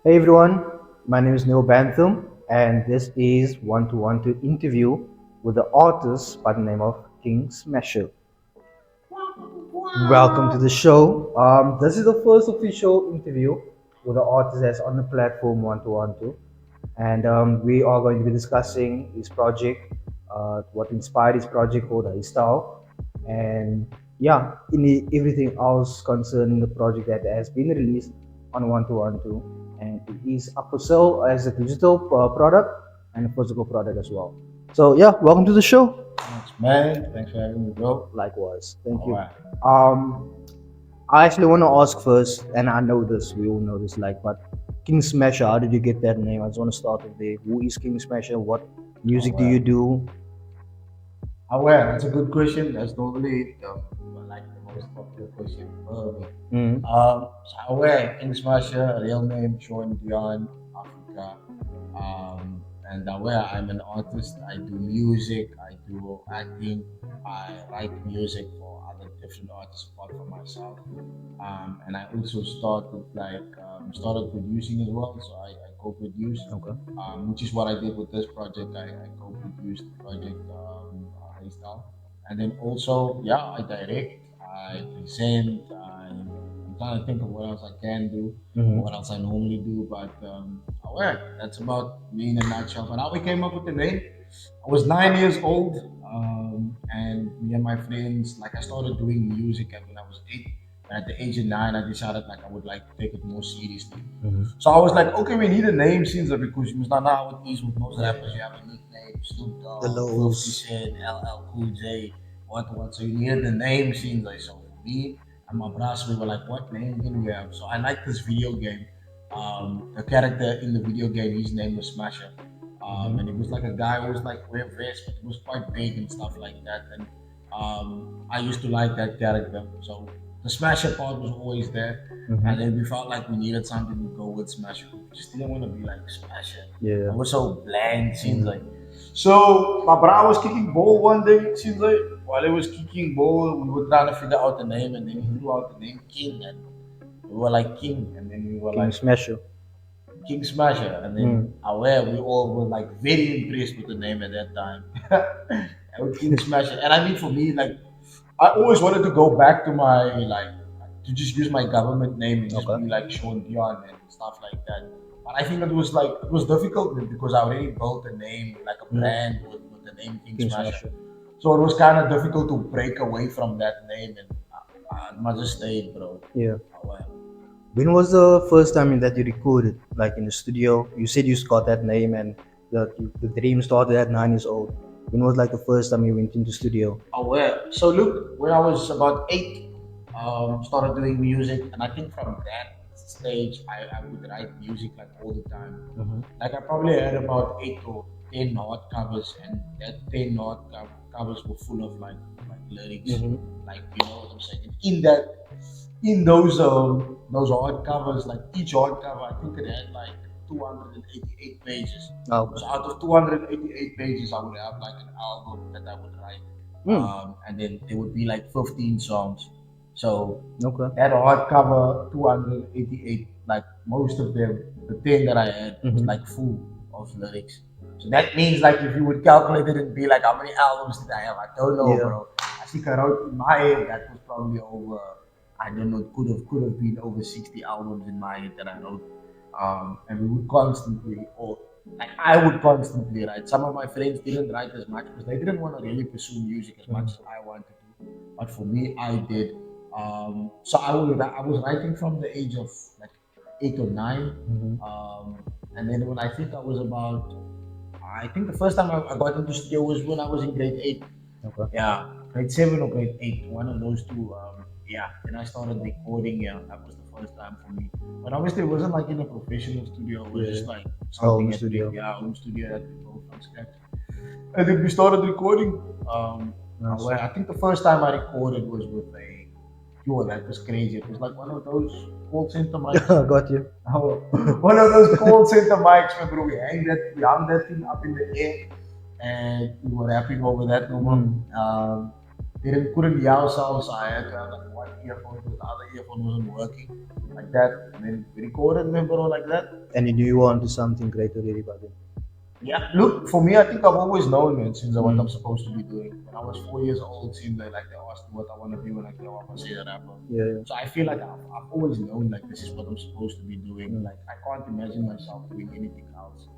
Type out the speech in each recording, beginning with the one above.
Hey everyone, my name is Neil Bantham, and this is one-to-one interview with the artist by the name of King Smasher. Welcome to the show. This is the first official interview with the artist that's on the platform one-to-one, and we are going to be discussing his project, what inspired his project called Huis, and yeah, everything else concerning the project that has been released on one-to-one, and it is up for sale as a digital product and a physical product as well. So yeah, welcome to the show. Thanks, man. Thanks for having me, bro. Likewise, thank All you. right. Um, I actually want to ask first, and I know this, we all know this, but King Smasher, how did you get that name? I just want to start with there. Who is King Smasher? What All music do you right. do? That's a good question. That's normally the most popular question for me. Mm. King Smasher, real name Sean Dion, Africa. And I'm an artist. I do music. I do acting. I write music for other different artists apart from myself. And I also started producing as well. So I co-produce, Okay. which is what I did with this project. I co-produced the project, Huis, and then also I direct, I present. I'm trying to think of what else I can do, Mm-hmm. what else I normally do, but that's about me in a nutshell. But how we came up with the name, I was 9 years old, and me and my friends, like I started doing music when I was 8. And at the age of 9, I decided like I would like to take it more seriously. Mm-hmm. So I was like, okay, we need a name, since because you must not know how it is with most rappers. You have a nickname, Snoop The Dogg, 50 lows. Cent, LL Cool J, what. So you needed the name, since so for me and my brass, we were like, what name can we have? So I like this video game. The character in the video game, his name was Smasher. And it was like a guy who was like wear vest, but he was quite big and stuff like that. And I used to like that character. So the Smasher part was always there. And then we felt like we needed something to go with Smasher. We just didn't want to be like Smasher. Yeah. It was so bland, seems like. So my brother was kicking ball one day, seems like. While he was kicking ball, we were trying to figure out the name, and then he threw out the name King, and we were like King, and then we were King like Smasher. King Smasher, and then aware we all were like very impressed with the name at that time. And with King Smasher, and I mean for me, like I always wanted to go back to my to just use my government name and just Okay. be like Sean Dion and stuff like that. But I think it was difficult because I already built a name, like a brand with the name King King Smasher. Smasher. So it was kind of difficult to break away from that name, and I must just stay, bro. Yeah. Well, When was the first time that you recorded, like in the studio? You said you got that name, and the dream started at 9 years old. When was like the first time you went into studio? aware. So look, when I was about 8, started doing music, and I think from that stage, I would write music like all the time. Like I probably had about 8 or 10 hard covers, and that 10 covers were full of like lyrics, like you know what I'm saying. And in those hard covers, like each hard cover, I think it had like 288 pages. Oh, okay. So out of 288 pages, I would have like an album that I would write, and then there would be like 15 songs. So Okay. that hardcover 288, like most of them, the 10 that I had was like full of lyrics. So that means like if you would calculate it and be like, how many albums did I have? I don't know, Yeah. bro. I think I wrote in my head that was probably over. I don't know. Could have been over 60 albums in my head that I wrote. And we would constantly, or like I would constantly write. Some of my friends didn't write as much because they didn't want to really pursue music as much as I wanted to. But for me, I did. So I was writing from the age of like 8 or 9, and then when I think I was about, I think the first time I got into studio was when I was in grade 8. Okay. Yeah, grade 7 or grade 8, one of those two. Yeah, then I started recording. Yeah, that was the first time for me. But obviously, it wasn't like in a professional studio. It was just like something Home that studio. home studio that we built from scratch. And then we started recording. Nice. I think the first time I recorded was with a. Yo, that was crazy. It was like one of those call center mics. Got you. One of those call center mics, man, bro. We hung that thing up in the air, and we were rapping over that number. didn't couldn't yell sound, so I had to have like one earphone because the other earphone wasn't working, like that. And then we recorded, remember, all like that. And you knew on to something great already by then. Yeah, look, for me, I think I've always known, man, since what I'm Mm. supposed to be doing. When I was 4 years old, seemed like they asked me what I want to be when I grow up. I say that rapper. Yeah, yeah. So I feel like I've always known like this is what I'm supposed to be doing. Mm. Like I can't imagine myself doing anything else.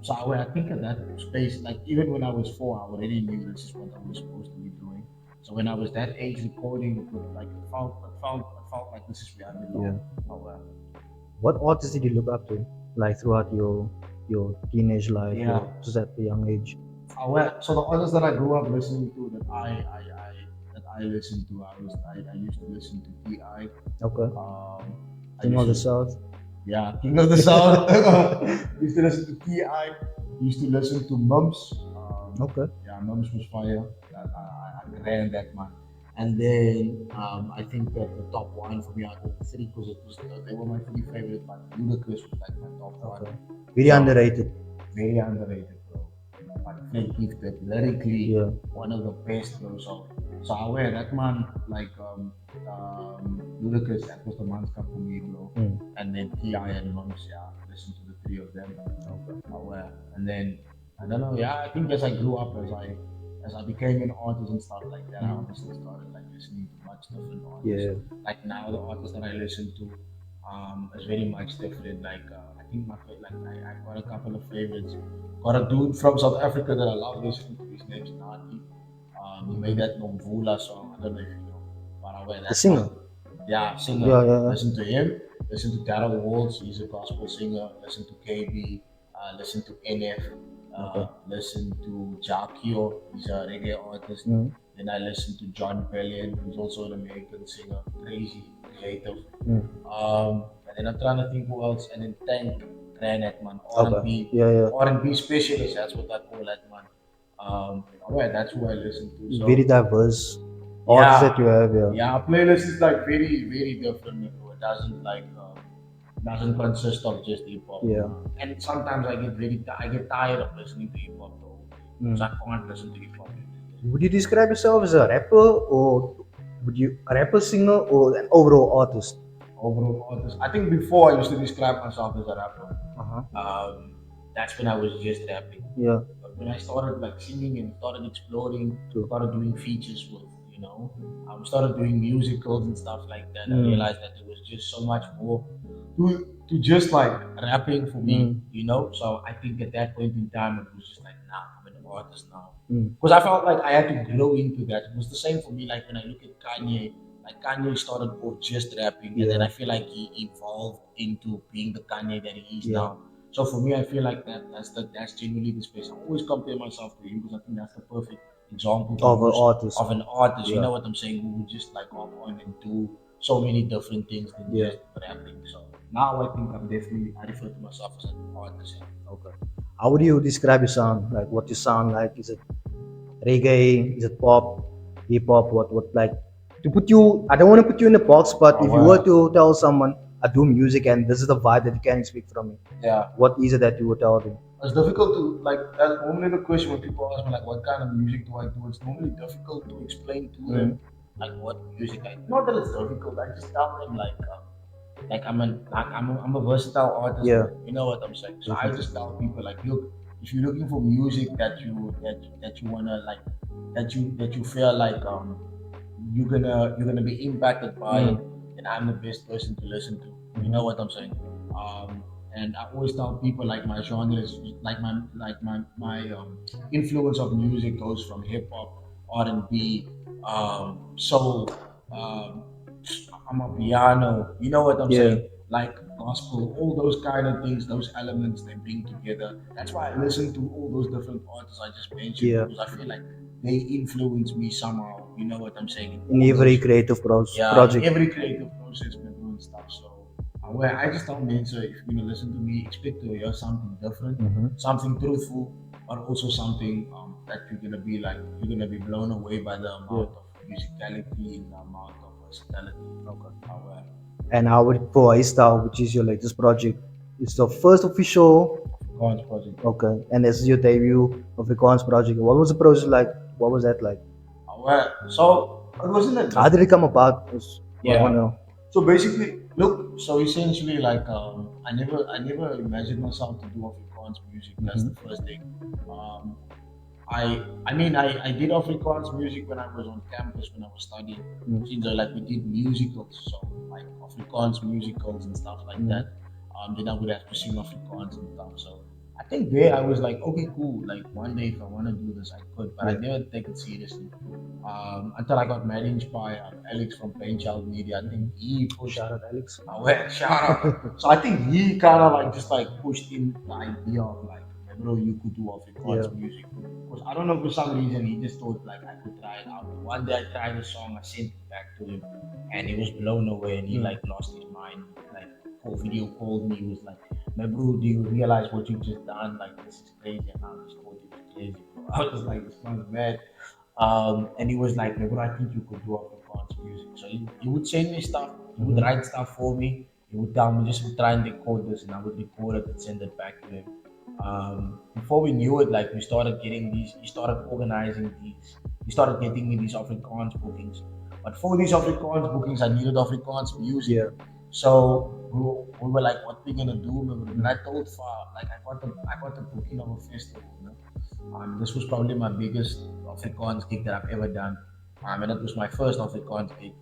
So I think at that space, like even when I was 4, I already knew this is what I was supposed to be doing. So when I was that age recording, it felt like this is where I Yeah. belong. Oh, What artists did you look up to, like throughout your teenage life, yeah. or just at the young age? So the artists that I grew up listening to, that I listened to, I used to listen to Ti. Okay. I King used of the to South. Yeah, King of the South. Used to listen to Ti. Used to listen to Mums. Okay. Yeah, Mums was fire. I ran that man. And then I think that the top one for me out of the three, because they were my three favorite, but Ludacris was like my top Okay. one. Very So, underrated. very underrated, bro. Like very gifted, lyrically, Yeah. one of the best, bro. So I wear that man like Ludacris. That was the man's cup for me, bro. Mm. And then Ti and Mums, yeah, listen to the three of them. Okay. I wear, and then I don't know, yeah. I think as I grew up, as I became an artist and stuff like that, I obviously started like listening to much different artists. Yeah. Like now, the artists that I listen to is very much different. Like I think I've got a couple of favorites. Got a dude from South Africa that I love listening to. His name's Nati. He made that Nomvula song. I don't know if you know, but I wear The that singer. one. Yeah, singer. Yeah, yeah, yeah. Listen to him. Listen to Daryl Waltz. He's a gospel singer. Listen to KB. Listen to NF. Okay. Listen to Jakio. He's a reggae artist. Mm. Then I listen to John Bellion, who's also an American singer. Crazy, creative. Mm. And then I'm trying to think who else. And then Tank Granite, man. Okay. R&B. Yeah, yeah. R&B specialist. That's what I call that, man. Well, that's who I listen to. So Very diverse artists yeah, that you have. Yeah. yeah, our playlist is like very, very different. It doesn't consist of just hip hop. Yeah. And sometimes I get tired of listening to hip hop though. Mm. So I can't listen to hip hop. Would you describe yourself as a rapper, or would you a rapper, singer, or an overall artist? Overall artist. I think before I used to describe myself as a rapper. Uh-huh. That's when I was just rapping. Yeah. But when I started like singing and started exploring, True. started doing features with, started doing musicals and stuff like that, I Mm. realized that there was just so much more to just like rapping for me, So I think at that point in time, it was just like, nah, I'm an artist now. Mm. Because I felt like I had to grow into that. It was the same for me, like when I look at Kanye. Like Kanye started off just rapping, and then Yeah. I feel like he evolved into being the Kanye that he is Yeah. now. So for me, I feel like that's genuinely the space. I always compare myself to him because I think that's the perfect example to Of an use artist. of an artist. You Yeah. know what I'm saying? Who would just like hop on and do so many different things than Yeah. just rapping. So now I think I refer to myself as an artist. Okay. How would you describe your sound? Like what you sound like? Is it reggae? Is it pop? Hip hop? What like to put you? I don't want to put you in a box, but Oh, if you wow. were to tell someone I do music and this is the vibe that you can expect from me, Yeah. what is it that you would tell them? It's difficult to like. That's normally the question when people ask me like, "What kind of music do I do?" It's normally difficult to explain to them like what music I do. Not that it's difficult. I just tell them like I'm a versatile artist. Yeah. You know what I'm saying. So I just tell people like, look, if you're looking for music that you wanna like that you feel like you're gonna be impacted by it, then I'm the best person to listen to. You know what I'm saying. And I always tell people like my genres, like my influence of music goes from hip hop, R&B, soul, I'm a piano. You know what I'm Yeah. saying? Like gospel, all those kind of things, those elements they bring together. That's why I listen to all those different artists I just mentioned Yeah. because I feel like they influence me somehow. You know what I'm saying? In all every those- creative yeah, project. every creative process we're doing stuff. So where I just tell men, so if you're gonna listen to me, expect to hear something different, something truthful, but also something that you're gonna be blown away by the amount of musicality and the amount of versatility. Okay. And how would for Huis, which is your latest project, it's the first official. Afrikaans project. Okay, and this is your debut of the Afrikaans project. What was the process like? What was that like? Well, so it wasn't How a did it come about? I yeah. want to know. So basically, look. So essentially, like I never imagined myself to do Afrikaans music. That's the first thing. Um, I did Afrikaans music when I was on campus when I was studying. Since like we did musicals, so like Afrikaans musicals and stuff like that. Then I would have to sing Afrikaans and stuff. So I think there I was like, okay, cool. Like one day if I want to do this, I could, but I Yeah. never take it seriously. Until I got managed by Alex from Plain Child Media. I think he pushed. Shout out, Alex. Well, shout out. So I think he kind of like just like pushed in the idea of like, bro, you could do Yeah. Afrikaans music. Because I don't know, for some reason he just thought like I could try it out. One day I tried the song, I sent it back to him, and he was blown away, and he like lost his mind. Like, whole video called me, he was like, "My bro, do you realize what you just done? Like, this is crazy." And I just thought it was crazy. I was like, "This man's mad." And he was like, "Bro, I think you could do Afrikaans music." So he would send me stuff, he would write stuff for me, he would tell me just try and record this, and I would record it and send it back to him. Before we knew it, like we started getting these, he started organizing these, he started getting me these Afrikaans bookings. But for these Afrikaans bookings, I needed Afrikaans music. Yeah. So we were like, what we gonna do? And I told Far, like I got the booking of a festival. You know? This was probably my biggest Afrikaans gig that I've ever done. And it was my first Afrikaans gig.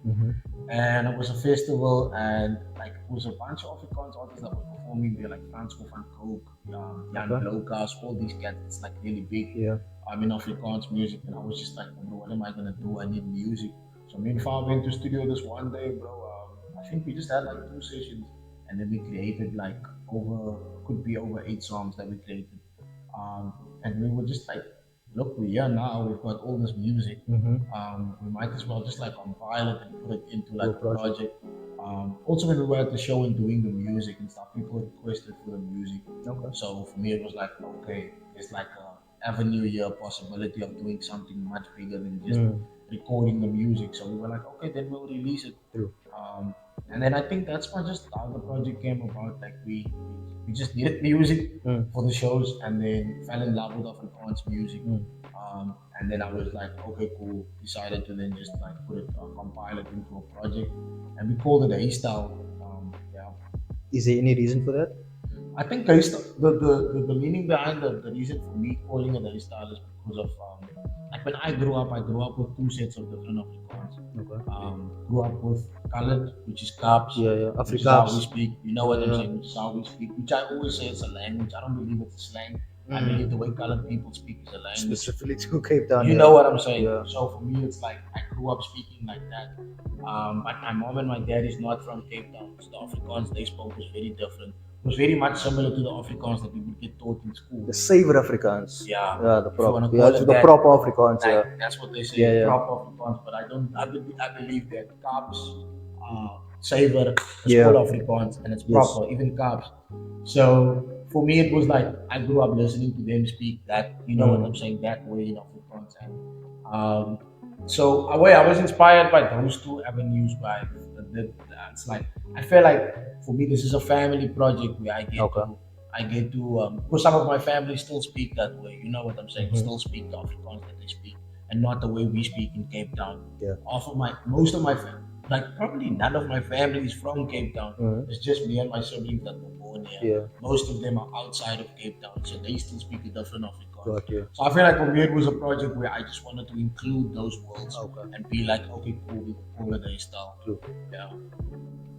And it was a festival, and like it was a bunch of Afrikaans artists that were performing there, like Franco van Coke, Jan Okay. Blokas, all these cats. It's like really big. Yeah. I'm in Afrikaans music, and I was just like, bro, what am I gonna do? I need music. So me and Far went to studio this one day, bro. I think we just had like 2 sessions, and then we created like could be over 8 songs that we created. And we were just like, look, we're here now. We've got all this music. We might as well just like compile it and put it into like a project. Also, when we were at the show and doing the music and stuff, people requested for the music. Okay. So for me, it was like, okay, there's like a avenue here, possibility of doing something much bigger than just recording the music. So we were like, okay, then we'll release it. True. And then I think that's why just how the project came about. Like we just needed music for the shows, and then fell in love with Afrikaans music. And then I was like, okay, cool. Decided to then just like put it, compile it into a project, and we called it Huis. Yeah, Is there any reason for that? I think the meaning behind the reason for me calling it Huis is because of like when I grew up with 2 sets of different Afrikaans. Okay. Grew up with colored, which is Kaps, Yeah, yeah. which is how we Afrikaans. speak. You know what I'm Yeah. saying? Which is how we speak. Which I always say it's a language. I don't believe it's a slang. I believe the way colored people speak is a language. Specifically to Cape Town. You yeah. know what I'm saying? Yeah. So for me, it's like I grew up speaking like that. But my mom and my dad is not from Cape Town. So the Afrikaans they spoke was very different. It was very much similar to the Afrikaans that we would get taught in school. The savor Afrikaans. Yeah. Yeah, the If you wanna proper. call Yeah, it so the that. proper Afrikaans. Like, Yeah. that's what they say, Yeah, yeah. proper Afrikaans. But I don't. I believe that Kaps, savor is Yeah. called Afrikaans, and it's Yes. proper, even Kaps. So for me, it was like I grew up listening to them speak that. You know what I'm saying? That way in Afrikaans, and so I was inspired by those two avenues. It's like I feel like for me, this is a family project where Okay. I get to because some of my family still speak that way. You know what I'm saying? Still speak the Afrikaans that they speak, and not the way we speak in Cape Town. Yeah. Most of my family, like probably none of my family is from Cape Town. It's just me and my siblings that were born here. Yeah. Most of them are outside of Cape Town, so they still speak a different Afrikaans. Got you. So I feel like for me it was a project where I just wanted to include those worlds Okay. and be like, okay, cool, we call it a style. True. Yeah.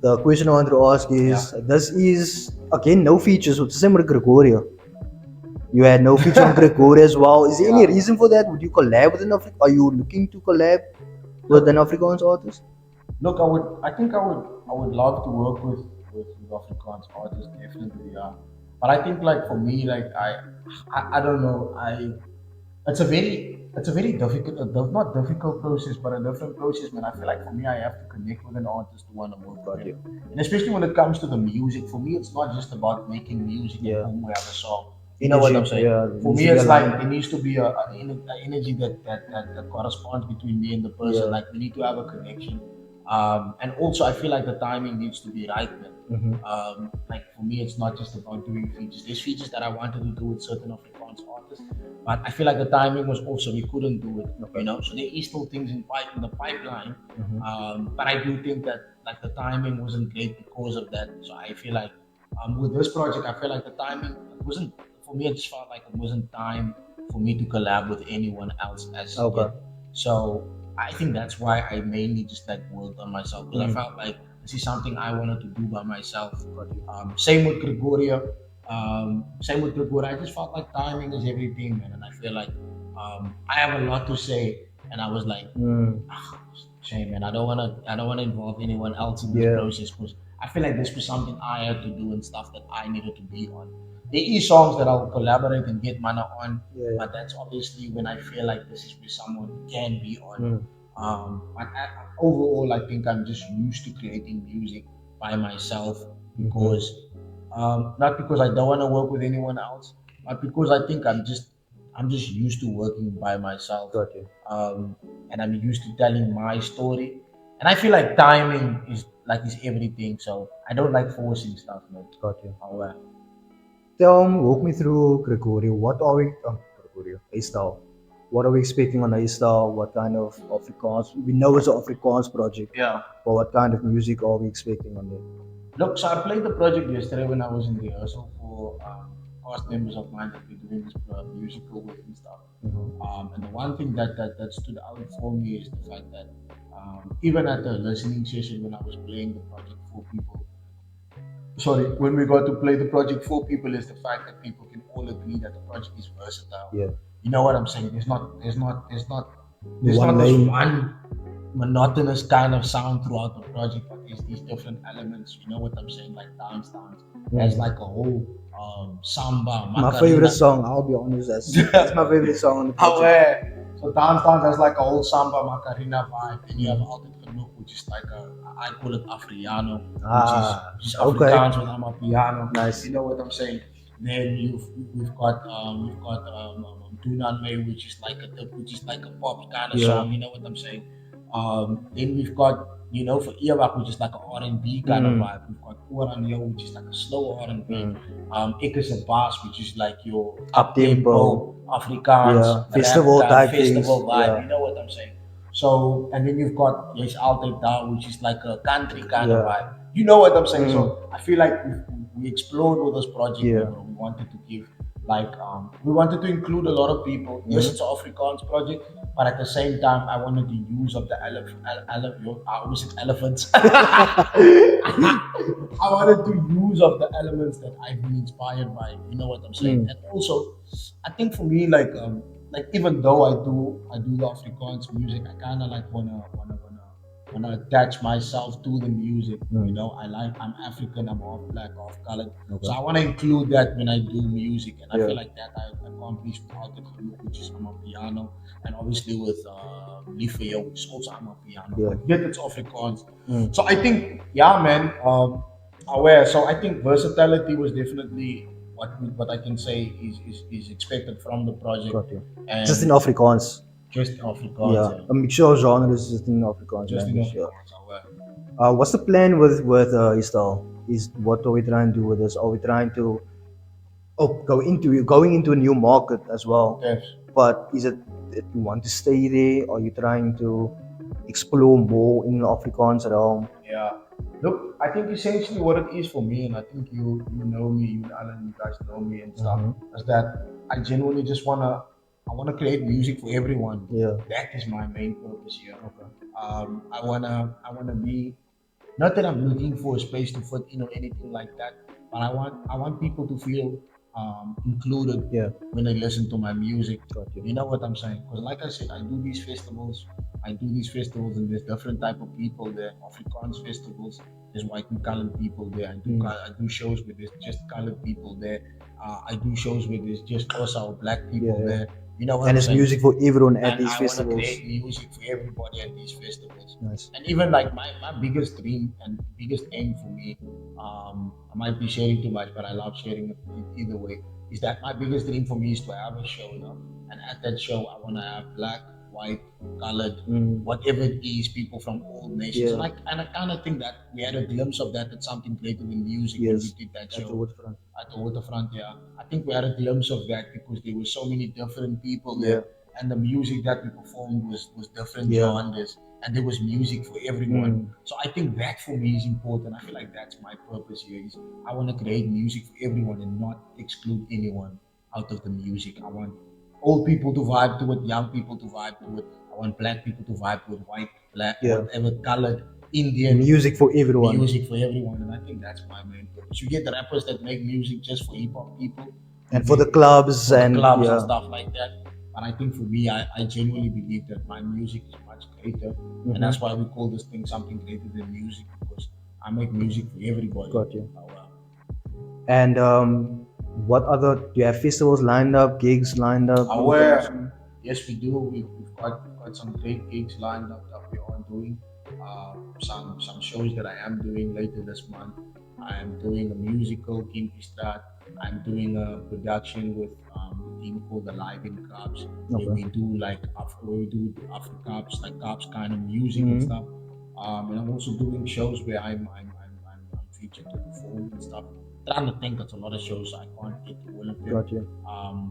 The question I wanted to ask is, this is again no features with the same with Gregoria. You had no feature on Gregoria as well. Is there any reason for that? Would you collab with an African? Are you looking to collab with an Afrikaans artist? Look, I think I would love to work with Afrikaans artists, definitely. Yeah. But I think like for me, like I don't know. It's a very difficult, not difficult process, but a different process, man. I feel like for me, I have to connect with an artist to want to work with them. And especially when it comes to the music, for me, it's not just about making music Yeah. and boom, we have a song. You know what I'm saying? Yeah, For needs me, to be it's like aligned. there needs to be a energy that corresponds between me and the person. Yeah. Like we need to have a connection. And also, I feel like the timing needs to be right, man. Mm-hmm. Like for me, it's not just about doing features. There's features that I wanted to do with certain Afrikaans artists, but I feel like the timing was also we couldn't do it. Okay. So there is still things in the pipeline, Mm-hmm. but I do think that like the timing wasn't great because of that. So I feel like with this project, I feel like the timing it wasn't for me. It just felt like it wasn't time for me to collab with anyone else as Okay. yet. So I think that's why I mainly just like worked on myself because I Mm. felt like this is something I wanted to do by myself. Got you. Same with Gregoria. Same with Gregoria. I just felt like timing is everything, man, and I feel like I have a lot to say, and I was like, Mm. ah, shame, man. I don't wanna involve anyone else in this Yeah. process because I feel like this was something I had to do and stuff that I needed to be on. There is songs that I'll collaborate and get mana on, Yeah. but that's obviously when I feel like this is where someone can be on. Mm. Overall, I think I'm just used to creating music by myself Mm-hmm. because not because I don't want to work with anyone else, but because I think I'm just used to working by myself, Got you. um, and I'm used to telling my story. And I feel like timing is everything, so I don't like forcing stuff, man. Got you. Oh, Walk me through Gregorio. What are we? Gregorio. Istal. What are we expecting on Istal? What kind of Afrikaans? We know it's an Afrikaans project, yeah. but what kind of music are we expecting on there? Look, so I played the project yesterday when I was in rehearsal for past members of mine that we're doing this musical with and stuff. Mm-hmm. And the one thing that stood out for me is the fact that even at the listening session when I was playing the project for people, sorry, when we got to play the project for people, is the fact that people can all agree that the project is versatile. Yeah. You know what I'm saying? The There's one not this lane. one monotonous kind of sound throughout the project, but there's these different elements. You know what I'm saying? Like dance. There's Mm. like a whole samba, My favorite macarena. song. I'll be honest. That's my favorite song on the Oh, project. yeah. So dance has like a whole samba macarena vibe. Then you have Altijd Genoeg, which is like I call it Afriano, Ah. which is Okay. Afrikaans with Amapiano. Nice. You know what I'm saying? Then we've got Dunan May, which is like a pop kind of Yeah. song. You know what I'm saying? Then we've got for Iawak, which is like an R&B kind of Mm. vibe. We've got Oranio, which is like a slow R&B. Mm. Ik is a bass, which is like your Up tempo. Afrikaans, Yeah. rap Festival kind, type festival things. vibe. Yeah. You know what I'm saying? So, and then you've got Yes Altijd Taal, which is like a country kind of Yeah. vibe. You know what I'm saying? Mm. So, I feel like we explored with this project, Yeah. bro. We wanted to give we wanted to include a lot of people. Yes, Mhm. it's an Afrikaans project, but at the same time, I wanted to use of the I always said elephants. I wanted to use of the elements that I've been inspired by. You know what I'm saying? Mm. And also, I think for me, like even though I do the Afrikaans music, I kind of like wanna attach myself to the music. Mm. I'm African, I'm half black, half colored, so Okay. I want to include that when I do music, and I Yeah. feel like that I accomplished without the group, which is I'm a piano, and obviously with Lifeo, which is also I'm a piano, Yeah. but yet it's Afrikaans. Mm. So I think, yeah, man. Aware. So I think versatility was definitely what I can say is expected from the project, Got you. Just in and Afrikaans. just Afrikaans, Yeah. A mixture of genres just in Afrikaans just in language. Yeah. Afrikaans. Aware. What's the plan with Istal? Is what are we trying to do with this? Are we trying to going into a new market as well? Yes. But is it that you want to stay there? Are you trying to explore more in the Afrikaans realm? Yeah. Look, I think essentially what it is for me, and I think you know me, you and Alan, you guys know me and stuff, Mhm. is that I genuinely just wanna create music for everyone. Yeah. That is my main purpose here. Okay. I wanna be, not that I'm looking for a space to fit in or anything like that, but I want people to feel included Yeah. when they listen to my music. Got you. You know what I'm saying? Because like I said, I do these festivals. And there's different type of people there. Afrikaans festivals, there's white and colored people there. Mm. I do shows where there's just colored people there. I do shows where there's just also black people Yeah, yeah. there. You know what And I'm it's saying? music for everyone at And these I want to festivals. create music for everybody at these festivals. Nice. And even like my biggest dream and biggest aim for me, I might be sharing too much, but I love sharing it either way. Is that my biggest dream for me is to have a show, and at that show I want to have black, white, colored, Mm. whatever it is, people from all nations. Yeah. And I kind of think that we had a glimpse of that at something greater than music when we Yes. did that At the show waterfront. at the waterfront. Yeah, I think we had a glimpse of that because there were so many different people Yeah. there, and the music that we performed was different Yeah. genres, and there was music for everyone. Mm. So I think that for me is important. I feel like that's my purpose here. Is I want to create music for everyone and not exclude anyone out of the music. I want old people to vibe to it, young people to vibe to it. I want black people to vibe to it, white, black, Yeah. whatever colored, Indian, Music for everyone. music for everyone. And I think that's my main purpose. You get the rappers that make music just for hip hop people, you And for the get clubs for the and clubs and yeah. stuff like that. But I think for me, I genuinely believe that my music is much greater. And Mm-hmm. that's why we call this thing something greater than music because I make music for everybody. Got you. Oh, wow. And what other do you have festivals lined up, gigs lined up anytime Aware. soon? Yes, we do. We've got some great gigs lined up that we are doing. Some shows that I am doing later this month. I am doing a musical, Kim Strat. I'm doing a production with a team called the Live in Cups, where Okay. we do like where we do Afrikaans, like Cups kind of music and Mm-hmm. stuff. And I'm also doing shows where I'm featured to perform and stuff. Trying to think, it's a lot of shows. I can't get to all of them. Got you.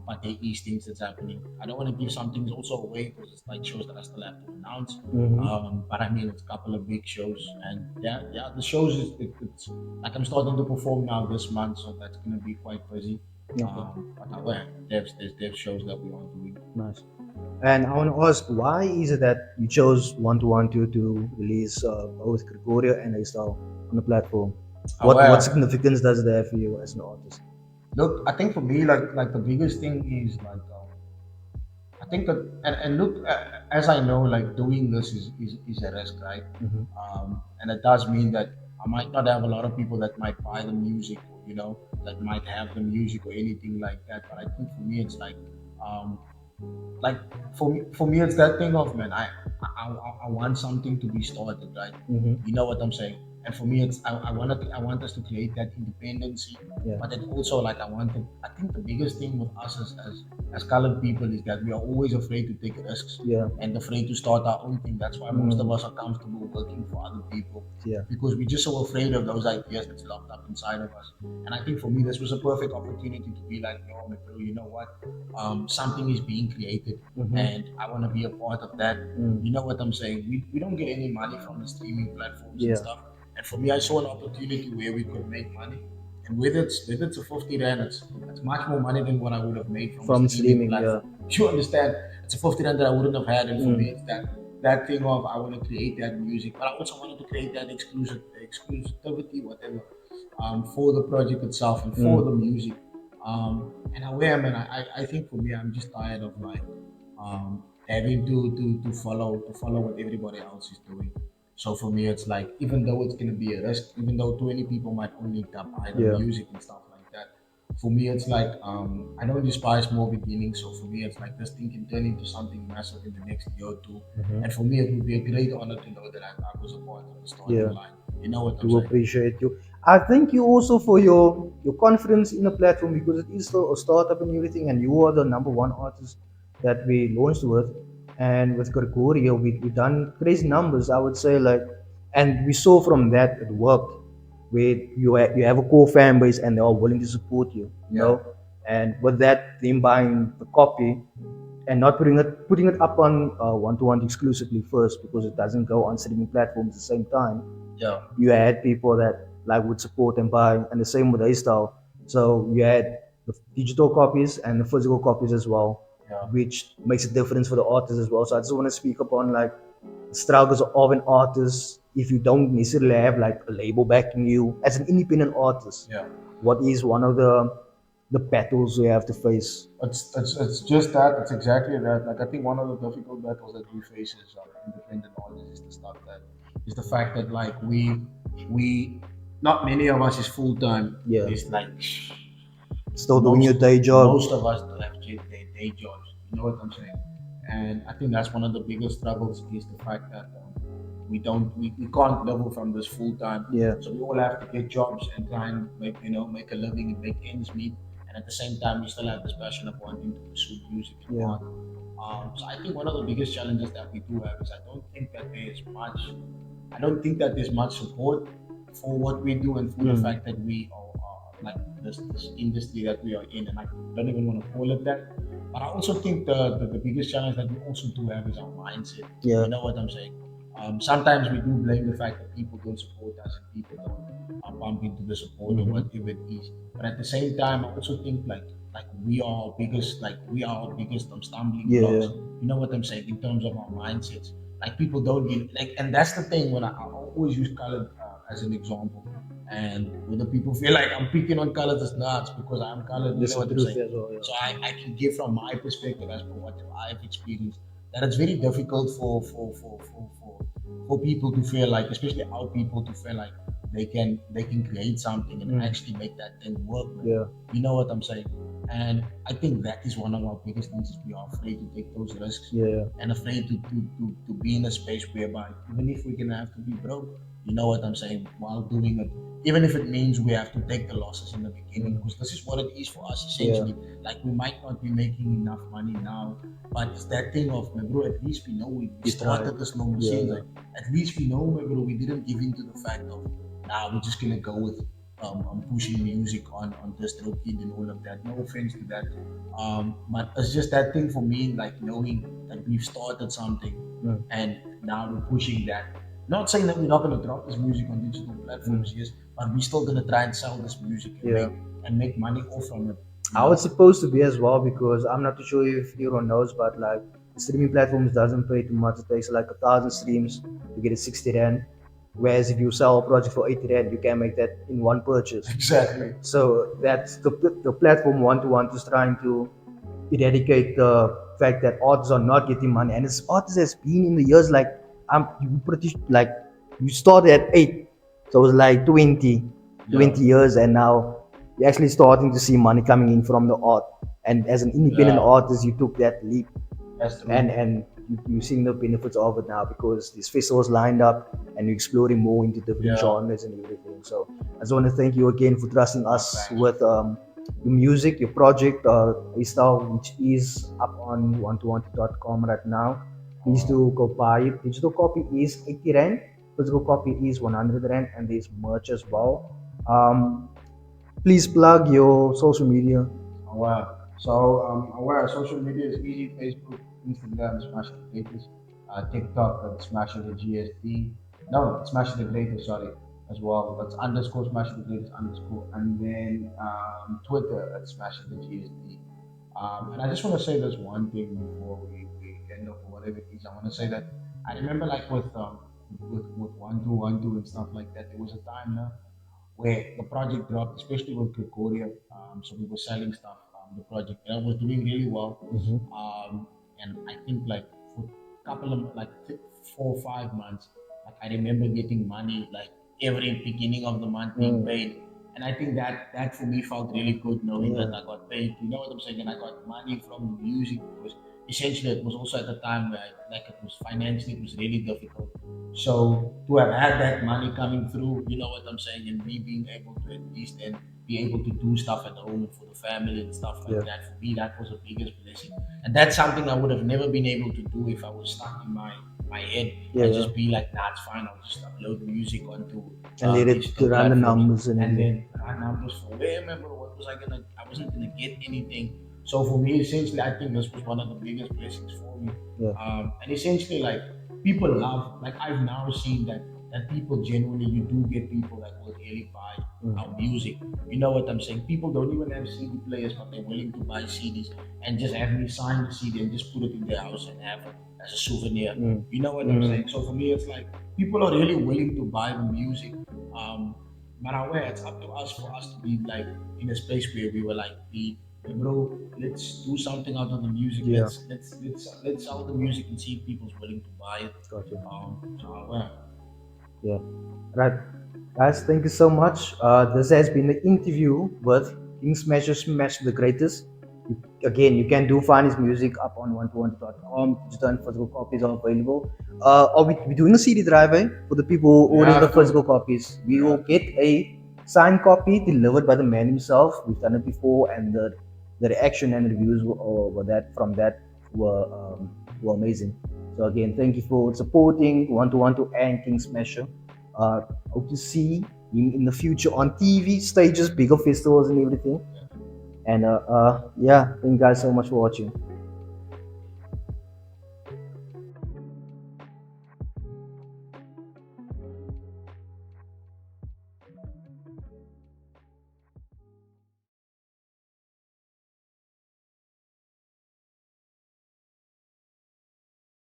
But there is things that's happening. I don't want to give some things also away because it's like shows that I still have to announce. Mm-hmm. But I mean, it's a couple of big shows, and yeah, the shows it's like I'm starting to perform now this month, so that's gonna be quite busy. Okay. But there's shows that we are doing. Nice. And I want to ask, why is it that you chose 1212 to release both Gregorio and Style on the platform? What Aware. significance does it have for you as an artist? Look, I think for me, like the biggest thing is like I think that and look, as I know, like doing this is a risk, right? Mm-hmm. And it does mean that I might not have a lot of people that might buy the music, or, that might have the music or anything like that. But I think for me, it's um, like for me, it's that thing of man, I want something to be started, right? Mm-hmm. You know what I'm saying? And for me, it's I want us to create that independency, Yeah. but it also like I think the biggest thing with us as colored people is that we are always afraid to take risks Yeah. and afraid to start our own thing. That's why most of Mm. us are comfortable working for other people Yeah. because we're just so afraid of those ideas that's locked up inside of us. And I think for me, this was a perfect opportunity to be like, yo, man, bro, you know what? Something is being created, Mm-hmm. and I want to be a part of that. Mm. You know what I'm saying? We don't get any money from the streaming platforms and Yeah. stuff. And for me, I saw an opportunity where we could make money. And with it's a 50 rand, it's much more money than what I would have made from a From streaming streaming, yeah. platform. You understand? It's a 50 rand that I wouldn't have had. And for me, Mm. it's that thing of I want to create that music, but I also wanted to create that exclusivity, whatever, for the project itself and for the Mm. music. And man, I think for me, I'm just tired of like having to follow what everybody else is doing. So for me, it's like even though it's gonna be a risk, even though 20 people might only buy the Yeah. music and stuff like that. For me, it's like I don't despise small beginnings. So for me, it's like this thing can turn into something massive in the next year or two. Mm-hmm. And for me, it would be a great honor to know that I was a part of the starting Yeah. line. You know what I'm To saying? appreciate you. I thank you also for your confidence in the platform because it is still a startup and everything, and you are the number one artist that we launched with. And with Gregorio, we done crazy numbers, I would say, like, and we saw from that it worked. Where you have a core fan base and they are willing to support you, you Yeah, know. And with that, them buying the copy and not putting it up on one to one exclusively first because it doesn't go on streaming platforms at the same time. yeah, You had people that like would support and buy, and the same with A-Style. So you had the digital copies and the physical copies as well, yeah. which makes a difference for the artist as well. So I just want to speak upon like the struggles of an artist if you don't necessarily have like a label backing you as an independent artist. Yeah. What is one of the battles you have to face? It's just that. It's exactly that. Like I think one of the difficult battles that we face as independent artists is the stuff that is the fact that like we not many of us is full time. Yeah, It's like still doing your most day job. most of us have their day jobs. You know what I'm saying? And I think that's one of the biggest struggles is the fact that we can't live from this full time. Yeah, So we all have to get jobs and try and make a living and make ends meet. And at the same time, we still have this passion of wanting to pursue music and yeah. art. So I think one of the biggest challenges that we do have is I don't think that there's much support for what we do and for the Mm. fact that we are like this industry that we are in, and I don't even want to call it that. But I also think the biggest challenge that we also do have is our mindset. Yeah. You know what I'm saying? Sometimes we do blame the fact that people don't support us and people don't bump into the support or Hmm. whatever it is. But at the same time, I also think we are our biggest stumbling Yeah. blocks. You know what I'm saying in terms of our mindsets. Like people don't really like, and that's the thing when I always use color as an example. And whether people feel like I'm picking on colors as nuts because I'm colored, you That's know the what I'm truth saying. as well. So Yeah. I can give from my perspective as per what I've experienced that it's very difficult for people to feel like, especially our people, to feel like they can create something and Mm. actually make that thing work, man. Yeah. You know what I'm saying? And I think that is one of our biggest things is we are afraid to take those risks Yeah. and afraid to be in a space whereby even if we're gonna have to be broke, you know what I'm saying, while doing it, even if it means we have to take the losses in the beginning, Mm. because this is what it is for us Yeah. essentially. Like we might not be making enough money now, but it's that thing of, my bro, at least we know we You tried. started this normal Yeah. scene. Yeah. Like at least we know, my bro, we didn't give in to the fact of, nah, we're just gonna go with pushing music on DistroKid and all of that. No offense to that, but it's just that thing for me, like knowing that we've started something Mm. and now we're pushing that. Not saying that we're not gonna drop this music on digital Mm. platforms, yes, but we're still gonna try and sell this music and Yeah. make money off from it. You How it's know? supposed to be as well, because I'm not too sure if everyone knows, but like the streaming platforms doesn't pay too much. It takes like 1,000 streams to get a 60 rand. Whereas if you sell a project for 80 rand, you can make that in one purchase. Exactly. So that's the platform want is trying to eradicate the fact that artists are not getting money, and it's artists has been in the years like you pretty like you started at 8, so it was like Yeah. 20 years, and now you're actually starting to see money coming in from the art. And as an independent Yeah. artist, you took that leap, That's and true. you're seeing the benefits of it now because these festivals lined up and you're exploring more into different Yeah. genres and everything. So I just want to thank you again for trusting Not us facts. with your music, your project, Taal, which is up on 120.com right now. Please Oh, do go buy it. Digital copy is 80 rand, physical copy is 100 rand, and there's merch as well. Please plug your social media. aware. So aware. Social media is easy. Facebook, Instagram, Smash the Greatest. TikTok, Smash the GSD. No, Smash the Greatest. Sorry, as well. That's underscore Smash the Greatest underscore, and then Twitter at Smash the GSD. And I just want to say this one thing before we end up or whatever it is. I want to say that I remember like with one two and stuff like that. There was a time now where the project dropped, especially with Gregoria. So we were selling stuff. The project and I was doing really well. Mhm. And I think like for a couple of 4 or 5 months, like I remember getting money like every beginning of the month being Mm. paid. And I think that for me felt really good knowing that Yeah. I got paid. You know what I'm saying? And I got money from the music because essentially it was also at the time where like it was financially it was really difficult. So to have had that money coming through, you know what I'm saying, and me being able to at least then be able to do stuff at home and for the family and stuff Yeah. like that, for me that was the biggest blessing. And that's something I would have never been able to do if I was stuck in my head Yeah. and Yeah. just be like, nah, it's fine, I'll just upload music onto And let it digital run the platforms numbers and and everything. then run numbers for where, remember what was I wasn't gonna get anything. So for me, essentially, I think this was one of the biggest blessings for me. Yeah. And essentially, like people love, like I've now seen that people genuinely, you do get people that will really buy Mm. our music. You know what I'm saying? People don't even have CD players, but they're willing to buy CDs and just have me sign the CD and just put it in their house and have it as a souvenir. Mm. You know what I'm Mm. saying? So for me, it's like people are really willing to buy the music. Um, but aware, it's up to us for us to be like in a space where we were like, hey, bro, let's do something out of the music. Yeah. Let's sell the music and see if people's willing to buy it. Gotcha. So aware. Yeah. Right. Guys, thank you so much. This has been the interview with King Smasher Smash the Greatest. Again, you can do find his music up on 120.com. Digital and physical copies are available. Are we doing a CD drive for the people who We order the have to. physical copies? We We will have to. get a signed copy delivered by the man himself. We've done it before, and the reaction and reviews were that were amazing. So again, thank you for supporting One to and King Smasher. Hope to see him in the future on TV stages, bigger festivals and everything. And yeah, thank you guys so much for watching.